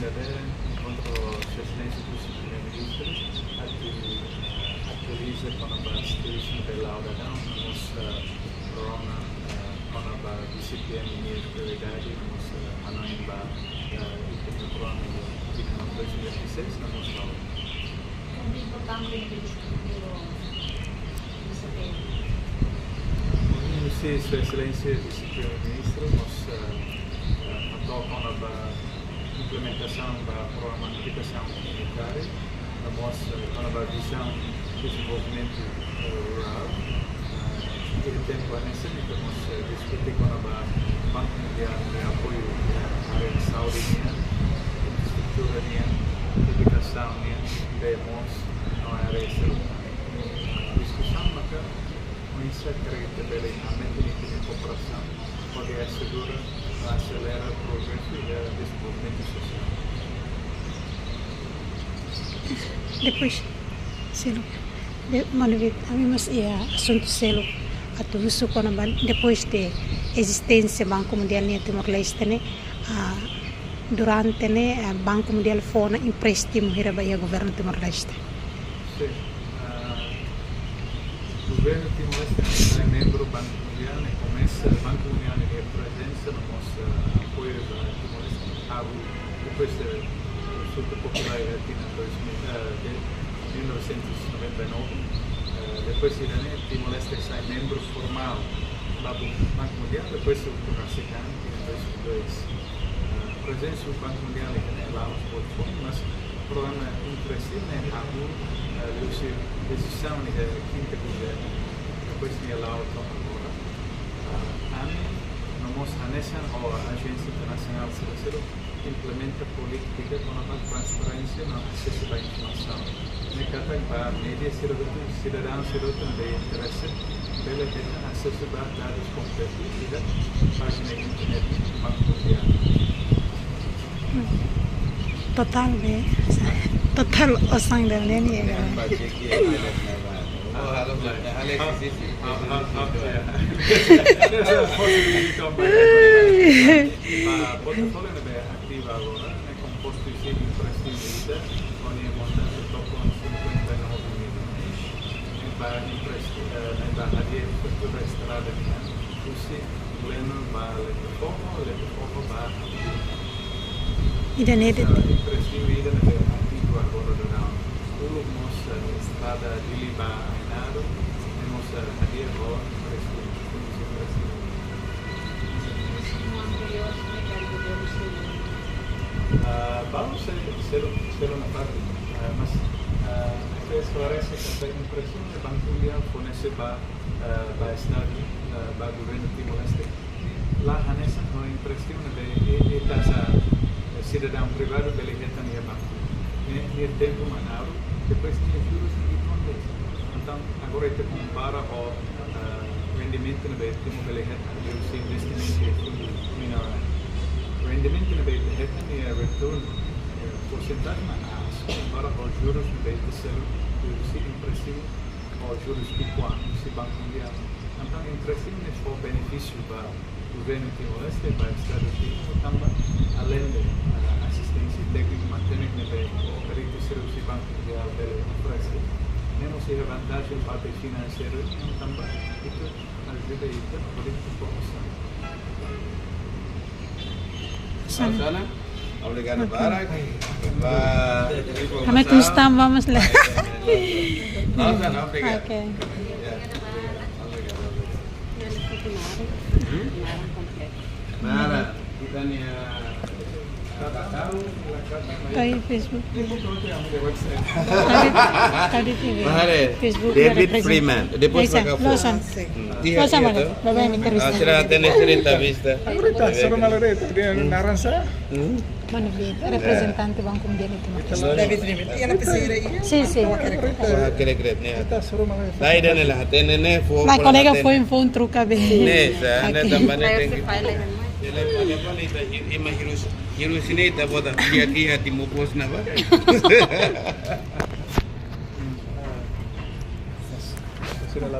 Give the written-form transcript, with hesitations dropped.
cadere incontro Sua Excelência do Primeiro-Ministro atualiza con la station dell'Aula da nostra corona con la DCPM minha prioridade nossa Hanoimba e o programa de 2016 na nossa aula. Quanto importante é Sim, Sua Excelência do Primeiro-Ministro nos atua com a implementação do programa de educação comunitária, com a visão de desenvolvimento rural. E tempo a nesse vamos discutir com o Banco Mundial de apoio à área de saúde, infraestrutura, educação, demos na área de saúde. Discussão, mas com isso acredito que a mecânica de cooperação pode assegurar, acelerar o progresso e o desenvolvimento social. Depois, selo. Manuvit, amigos, assunto selo. Atau uso ko naman depois de existência Banco Mundial ni Timor-Leste ne durante ne Banco Mundial foi na empréstimo hiraba ia governo Timor-Leste. Sim. O governo Timor-Leste é membro do Banco Mundial e começa o Banco Mundial a presença no nosso apoio da Timor-Leste depois da consulta popular de 1999. Depois de Timor-Leste sai membro formal do Banco Mundial, depois o Brasil em 2002. A presença do Banco Mundial é lá nos portfólios, mas o programa impressivo é a decisão da quinta governo, depois de lá o tom agora. A NESAN, ou a Agência Internacional de Saúde, implementa política com a transparência no acesso à informação. Nekatan para media cidadão também interessa pela acesso a dados completos e da página de internet do Banco Mundial. Total osang dan ini ya. A portafolio é ativa agora, é composto de empréstimo com a montante total de 59 milhões. Para a infraestrutura estrada, o pleno para Letefoco para Ida nede. empréstimo ida ativo agora durante o nossa estrada de Liba Ainado, temos a dia agora empréstimo. Vamos ser uma parte, mas a esclarece que a impressão do Banco Mundial fornece para o Estado, para o governo Timor-Leste. Lá a NESAN não é impressão de cidadão privado que ele também é banco. No tempo manado, depois tinha juros irlandeses. Então, agora ele compara o rendimento do Timor que ele tem investimento em minerais. O rendimento do BIT é retorno porcentagem para os juros do BIT ser impressivo aos juros que o Banco Mundial. Então, impressivo é só benefício para o governo Timor-Leste, para o Estado de Timor, também além da assistência técnica mantendo que o perito ser o Banco Mundial oferece. Menos a vantagem para o financeiro, também isso ajuda a política de promoção. Sana, obrigado Barak. Kami tustam vamos lah. Sana, obrigado. Okay. Mara, kita ni Kay Facebook. Tadi TV. Mare, Facebook. David Freeman. Depois Lawson. pakai Lawson. Dia Lawson mana? itu. Bapak yang interview. Acara tenis entrevista. Ahorita, solo malareta, dia narança. Mana dia? Representante Banco Mundial itu. David Freeman. Yan ang pesira iya. Sí, sí. Kira-kira ni. Ahorita, solo malareta. Dai dan lah, tenene fo. My colega foi em phone truca bem. Ne, sa na tambah na Tayo thank si you. Pilot. Ele pala ita ima hirus ini ita boda kia timupos na ba. Sila la